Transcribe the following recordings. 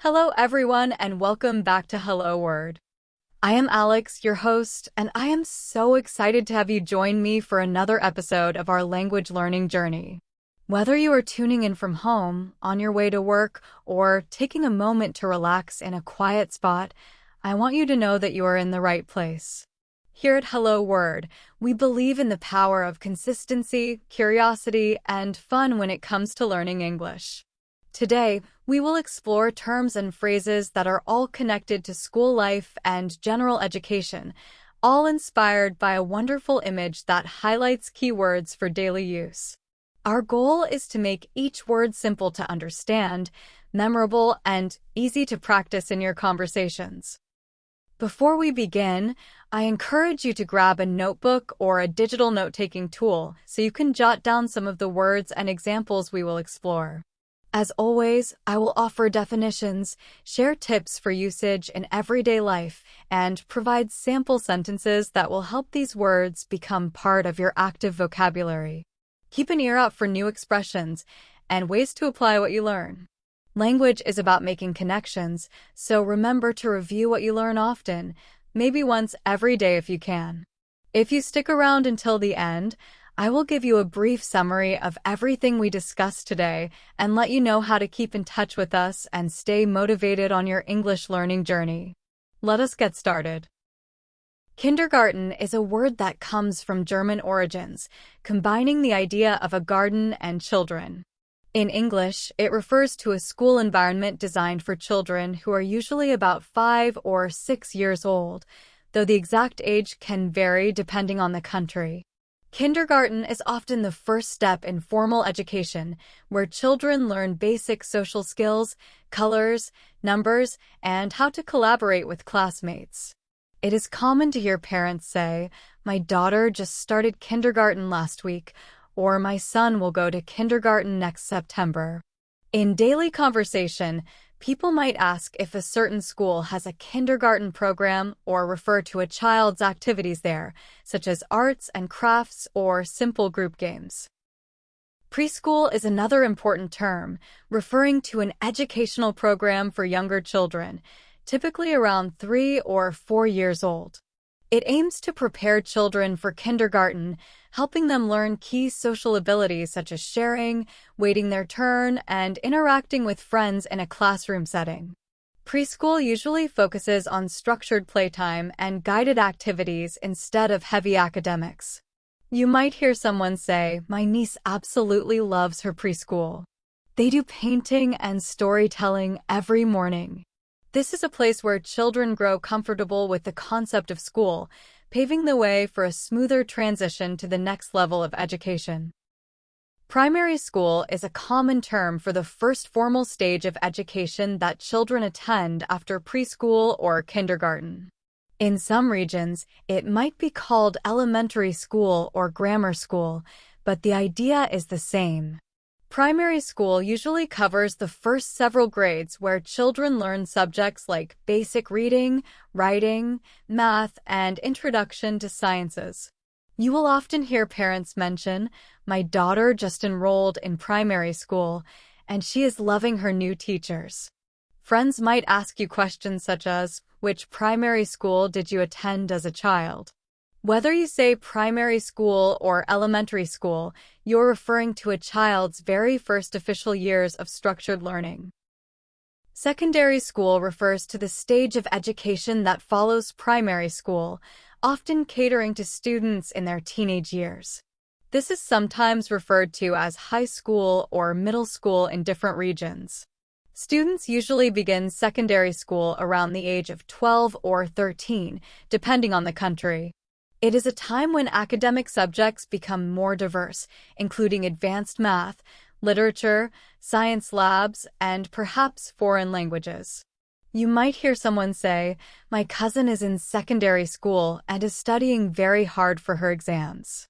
Hello everyone and welcome back to Hello Word. I am Alex, your host, and I am so excited to have you join me for another episode of our language learning journey. Whether you are tuning in from home, on your way to work, or taking a moment to relax in a quiet spot, I want you to know that you are in the right place. Here at Hello Word, we believe in the power of consistency, curiosity, and fun when it comes to learning English. Today, we will explore terms and phrases that are all connected to school life and general education, all inspired by a wonderful image that highlights keywords for daily use. Our goal is to make each word simple to understand, memorable, and easy to practice in your conversations. Before we begin, I encourage you to grab a notebook or a digital note-taking tool so you can jot down some of the words and examples we will explore. As always, I will offer definitions, share tips for usage in everyday life, and provide sample sentences that will help these words become part of your active vocabulary. Keep an ear out for new expressions and ways to apply what you learn. Language is about making connections, so remember to review what you learn often, maybe once every day if you can. If you stick around until the end, I will give you a brief summary of everything we discussed today and let you know how to keep in touch with us and stay motivated on your English learning journey. Let us get started. Kindergarten is a word that comes from German origins, combining the idea of a garden and children. In English, it refers to a school environment designed for children who are usually about 5 or 6 years old, though the exact age can vary depending on the country. Kindergarten is often the first step in formal education, where children learn basic social skills, colors, numbers, and how to collaborate with classmates. It is common to hear parents say, "My daughter just started kindergarten last week," or "My son will go to kindergarten next September." In daily conversation, people might ask if a certain school has a kindergarten program or refer to a child's activities there, such as arts and crafts or simple group games. Preschool is another important term, referring to an educational program for younger children, typically around 3 or 4 years old. It aims to prepare children for kindergarten, helping them learn key social abilities such as sharing, waiting their turn, and interacting with friends in a classroom setting. Preschool usually focuses on structured playtime and guided activities instead of heavy academics. You might hear someone say, "My niece absolutely loves her preschool. They do painting and storytelling every morning." This is a place where children grow comfortable with the concept of school, paving the way for a smoother transition to the next level of education. Primary school is a common term for the first formal stage of education that children attend after preschool or kindergarten. In some regions, it might be called elementary school or grammar school, but the idea is the same. Primary school usually covers the first several grades where children learn subjects like basic reading, writing, math, and introduction to sciences. You will often hear parents mention, "My daughter just enrolled in primary school, and she is loving her new teachers." Friends might ask you questions such as, "Which primary school did you attend as a child?" Whether you say primary school or elementary school, you're referring to a child's very first official years of structured learning. Secondary school refers to the stage of education that follows primary school, often catering to students in their teenage years. This is sometimes referred to as high school or middle school in different regions. Students usually begin secondary school around the age of 12 or 13, depending on the country. It is a time when academic subjects become more diverse, including advanced math, literature, science labs, and perhaps foreign languages. You might hear someone say, "My cousin is in secondary school and is studying very hard for her exams."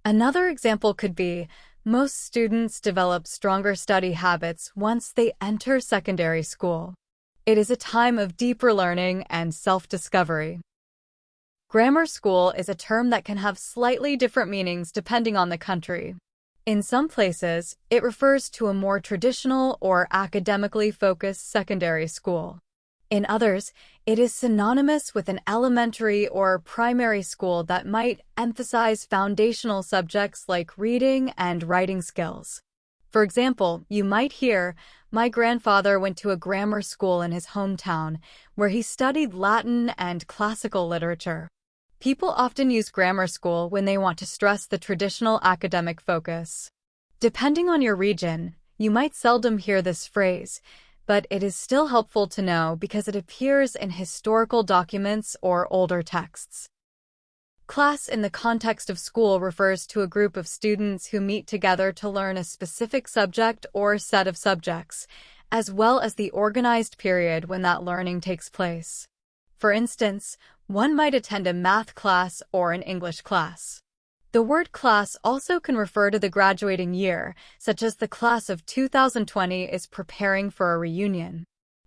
Another example could be, "Most students develop stronger study habits once they enter secondary school." It is a time of deeper learning and self-discovery. Grammar school is a term that can have slightly different meanings depending on the country. In some places, it refers to a more traditional or academically focused secondary school. In others, it is synonymous with an elementary or primary school that might emphasize foundational subjects like reading and writing skills. For example, you might hear, "My grandfather went to a grammar school in his hometown, where he studied Latin and classical literature." People often use grammar school when they want to stress the traditional academic focus. Depending on your region, you might seldom hear this phrase, but it is still helpful to know because it appears in historical documents or older texts. Class in the context of school refers to a group of students who meet together to learn a specific subject or set of subjects, as well as the organized period when that learning takes place. For instance, one might attend a math class or an English class. The word class also can refer to the graduating year, such as the class of 2020 is preparing for a reunion.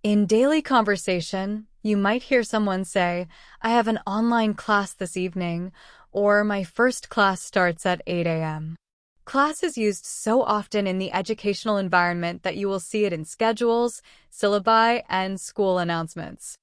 In daily conversation, you might hear someone say, "I have an online class this evening," or "My first class starts at 8 a.m. Class is used so often in the educational environment that you will see it in schedules, syllabi, and school announcements.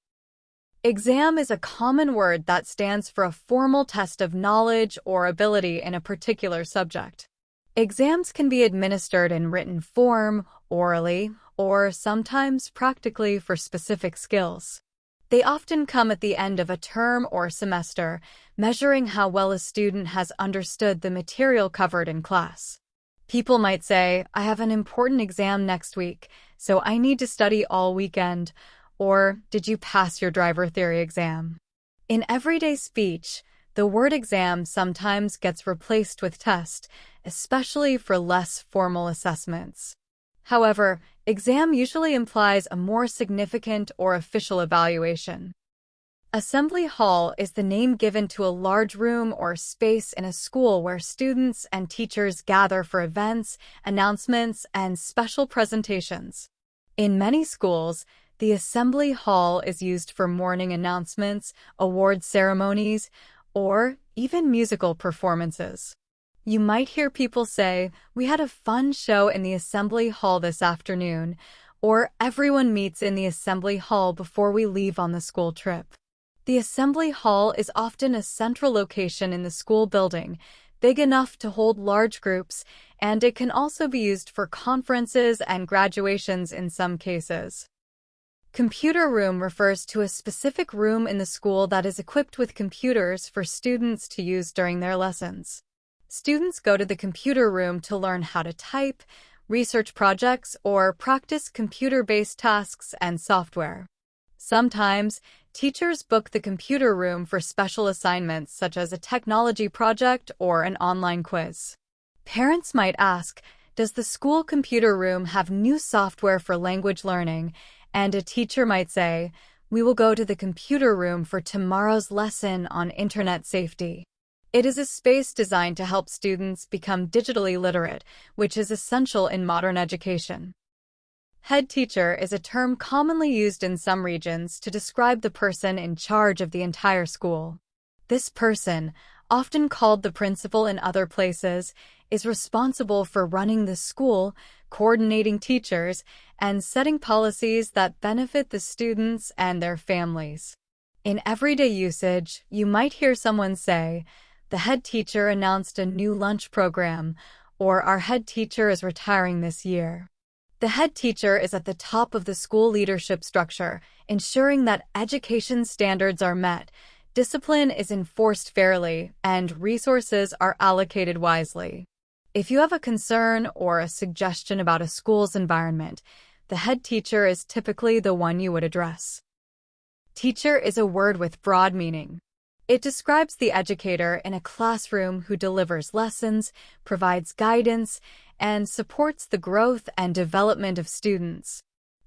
Exam is a common word that stands for a formal test of knowledge or ability in a particular subject. Exams can be administered in written form, orally, or sometimes practically for specific skills. They often come at the end of a term or semester, measuring how well a student has understood the material covered in class. People might say, "I have an important exam next week, so I need to study all weekend," or "Did you pass your driver theory exam?" In everyday speech, the word exam sometimes gets replaced with test, especially for less formal assessments. However, exam usually implies a more significant or official evaluation. Assembly hall is the name given to a large room or space in a school where students and teachers gather for events, announcements, and special presentations. In many schools, the assembly hall is used for morning announcements, award ceremonies, or even musical performances. You might hear people say, "We had a fun show in the assembly hall this afternoon," or "Everyone meets in the assembly hall before we leave on the school trip." The assembly hall is often a central location in the school building, big enough to hold large groups, and it can also be used for conferences and graduations in some cases. Computer room refers to a specific room in the school that is equipped with computers for students to use during their lessons. Students go to the computer room to learn how to type, research projects, or practice computer-based tasks and software. Sometimes, teachers book the computer room for special assignments such as a technology project or an online quiz. Parents might ask, "Does the school computer room have new software for language learning?" And a teacher might say, "We will go to the computer room for tomorrow's lesson on internet safety." It is a space designed to help students become digitally literate, which is essential in modern education. Head teacher is a term commonly used in some regions to describe the person in charge of the entire school. This person, often called the principal in other places, is responsible for running the school, coordinating teachers, and setting policies that benefit the students and their families. In everyday usage, you might hear someone say, "The head teacher announced a new lunch program," or "Our head teacher is retiring this year." The head teacher is at the top of the school leadership structure, ensuring that education standards are met, discipline is enforced fairly, and resources are allocated wisely. If you have a concern or a suggestion about a school's environment, the head teacher is typically the one you would address. Teacher is a word with broad meaning. It describes the educator in a classroom who delivers lessons, provides guidance, and supports the growth and development of students.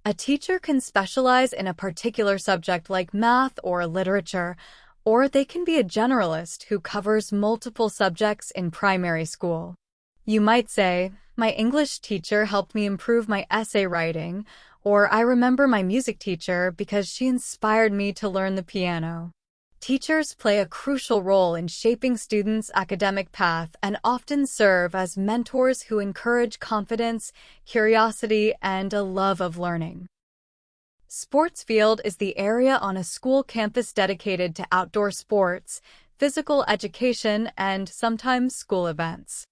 A teacher can specialize in a particular subject like math or literature, or they can be a generalist who covers multiple subjects in primary school. You might say, "My English teacher helped me improve my essay writing," or "I remember my music teacher because she inspired me to learn the piano." Teachers play a crucial role in shaping students' academic path and often serve as mentors who encourage confidence, curiosity, and a love of learning. Sports field is the area on a school campus dedicated to outdoor sports, physical education, and sometimes school events.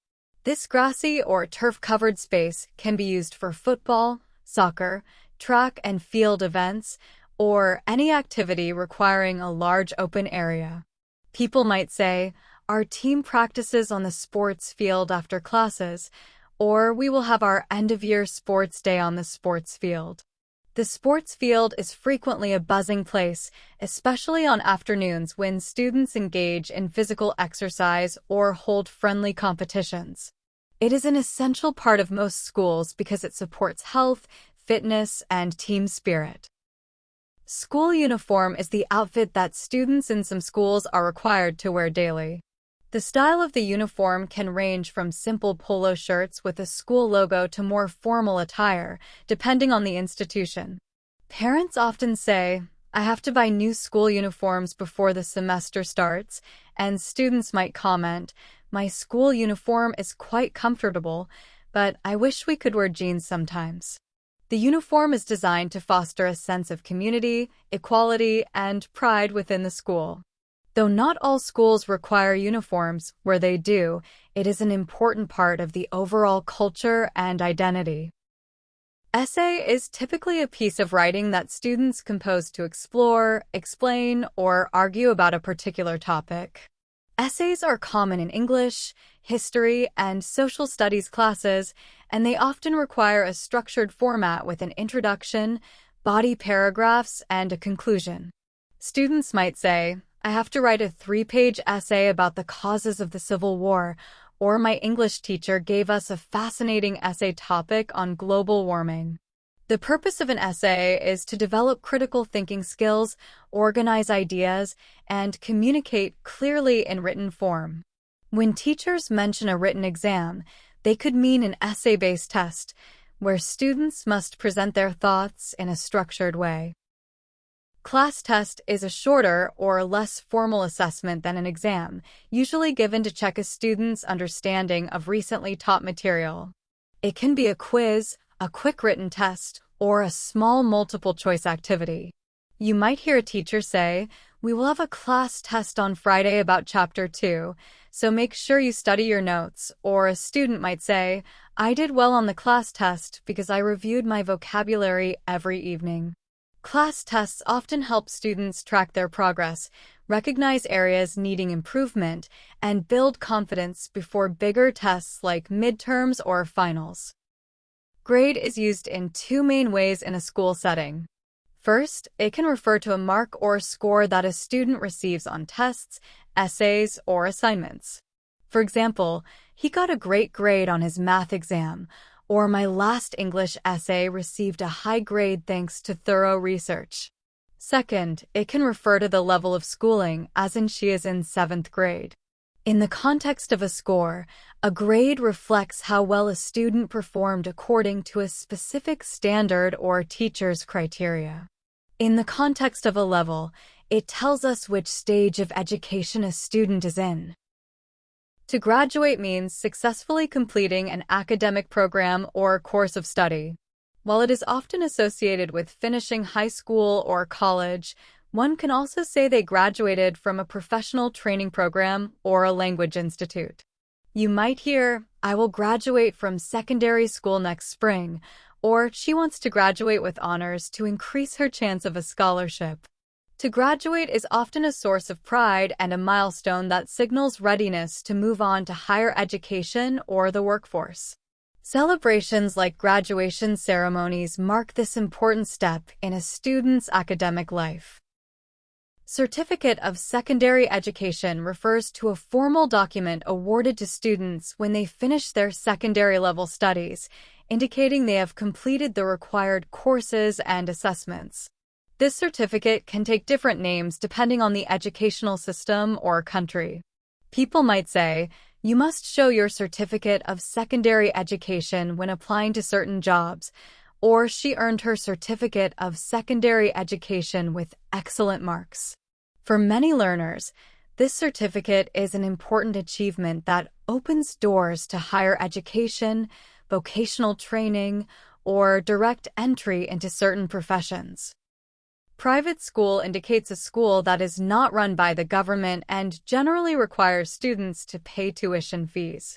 This grassy or turf-covered space can be used for football, soccer, track and field events, or any activity requiring a large open area. People might say, our team practices on the sports field after classes, or we will have our end-of-year sports day on the sports field. The sports field is frequently a buzzing place, especially on afternoons when students engage in physical exercise or hold friendly competitions. It is an essential part of most schools because it supports health, fitness, and team spirit. School uniform is the outfit that students in some schools are required to wear daily. The style of the uniform can range from simple polo shirts with a school logo to more formal attire, depending on the institution. Parents often say, I have to buy new school uniforms before the semester starts, and students might comment, my school uniform is quite comfortable, but I wish we could wear jeans sometimes. The uniform is designed to foster a sense of community, equality, and pride within the school. Though not all schools require uniforms, where they do, it is an important part of the overall culture and identity. Essay is typically a piece of writing that students compose to explore, explain, or argue about a particular topic. Essays are common in English, history, and social studies classes, and they often require a structured format with an introduction, body paragraphs, and a conclusion. Students might say, I have to write a 3-page essay about the causes of the Civil War, or my English teacher gave us a fascinating essay topic on global warming. The purpose of an essay is to develop critical thinking skills, organize ideas, and communicate clearly in written form. When teachers mention a written exam, they could mean an essay-based test, where students must present their thoughts in a structured way. Class test is a shorter or less formal assessment than an exam, usually given to check a student's understanding of recently taught material. It can be a quiz, a quick written test, or a small multiple-choice activity. You might hear a teacher say, we will have a class test on Friday about Chapter 2, so make sure you study your notes, or a student might say, I did well on the class test because I reviewed my vocabulary every evening. Class tests often help students track their progress, recognize areas needing improvement, and build confidence before bigger tests like midterms or finals. Grade is used in 2 main ways in a school setting. First, it can refer to a mark or score that a student receives on tests, essays, or assignments. For example, he got a great grade on his math exam, or my last English essay received a high grade thanks to thorough research. Second, it can refer to the level of schooling, as in she is in 7th grade. In the context of a score, a grade reflects how well a student performed according to a specific standard or teacher's criteria. In the context of a level, it tells us which stage of education a student is in. To graduate means successfully completing an academic program or course of study. While it is often associated with finishing high school or college, one can also say they graduated from a professional training program or a language institute. You might hear, I will graduate from secondary school next spring, or she wants to graduate with honors to increase her chance of a scholarship. To graduate is often a source of pride and a milestone that signals readiness to move on to higher education or the workforce. Celebrations like graduation ceremonies mark this important step in a student's academic life. Certificate of Secondary Education refers to a formal document awarded to students when they finish their secondary level studies, indicating they have completed the required courses and assessments. This certificate can take different names depending on the educational system or country. People might say, you must show your certificate of secondary education when applying to certain jobs, or she earned her certificate of secondary education with excellent marks. For many learners, this certificate is an important achievement that opens doors to higher education, vocational training, or direct entry into certain professions. Private school indicates a school that is not run by the government and generally requires students to pay tuition fees.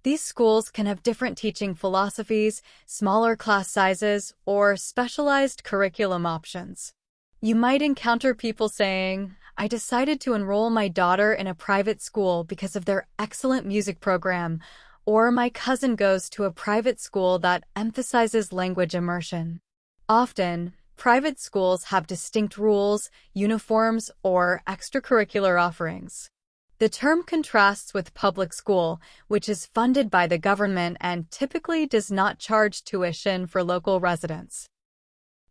These schools can have different teaching philosophies, smaller class sizes, or specialized curriculum options. You might encounter people saying, "I decided to enroll my daughter in a private school because of their excellent music program," or "my cousin goes to a private school that emphasizes language immersion." Often, private schools have distinct rules, uniforms, or extracurricular offerings. The term contrasts with public school, which is funded by the government and typically does not charge tuition for local residents.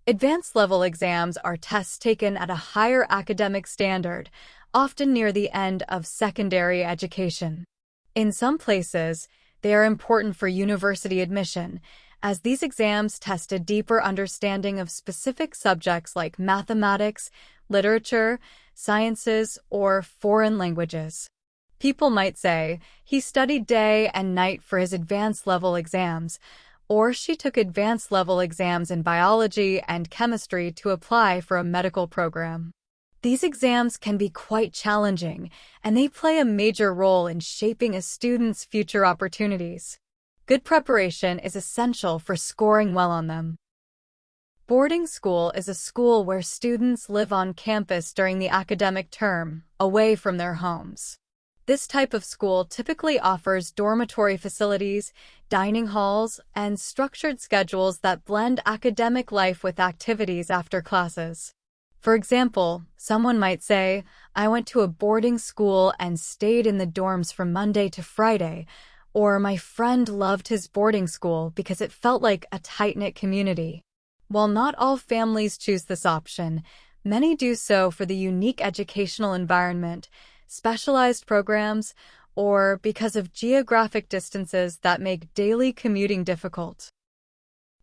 Advanced level exams are tests taken at a higher academic standard, often near the end of secondary education. In some places, they are important for university admission, as these exams test a deeper understanding of specific subjects like mathematics, literature, sciences, or foreign languages. People might say, "He studied day and night for his advanced level exams," or "she took advanced level exams in biology and chemistry to apply for a medical program." These exams can be quite challenging, and they play a major role in shaping a student's future opportunities. Good preparation is essential for scoring well on them. Boarding school is a school where students live on campus during the academic term, away from their homes. This type of school typically offers dormitory facilities, dining halls, and structured schedules that blend academic life with activities after classes. For example, someone might say, "I went to a boarding school and stayed in the dorms from Monday to Friday," or "My friend loved his boarding school because it felt like a tight-knit community." While not all families choose this option, many do so for the unique educational environment, specialized programs, or because of geographic distances that make daily commuting difficult.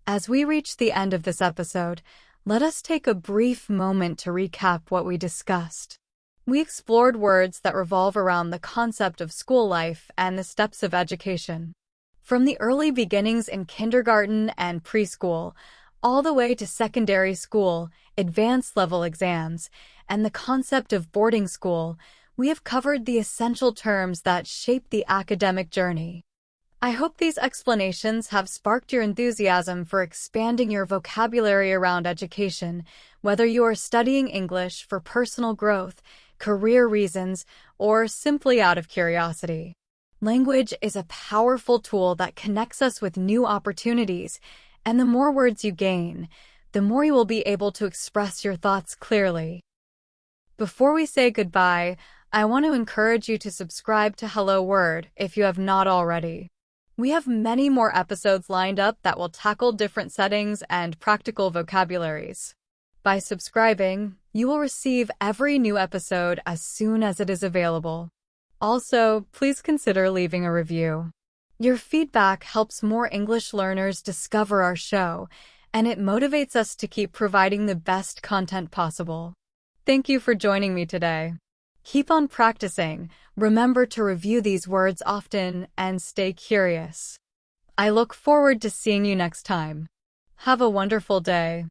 As we reach the end of this episode, let us take a brief moment to recap what we discussed. We explored words that revolve around the concept of school life and the steps of education. From the early beginnings in kindergarten and preschool, all the way to secondary school, advanced level exams, and the concept of boarding school, we have covered the essential terms that shape the academic journey. I hope these explanations have sparked your enthusiasm for expanding your vocabulary around education, whether you are studying English for personal growth, career reasons, or simply out of curiosity. Language is a powerful tool that connects us with new opportunities, and the more words you gain, the more you will be able to express your thoughts clearly. Before we say goodbye, I want to encourage you to subscribe to Hello Word if you have not already. We have many more episodes lined up that will tackle different settings and practical vocabularies. By subscribing, you will receive every new episode as soon as it is available. Also, please consider leaving a review. Your feedback helps more English learners discover our show, and it motivates us to keep providing the best content possible. Thank you for joining me today. Keep on practicing, remember to review these words often, and stay curious. I look forward to seeing you next time. Have a wonderful day.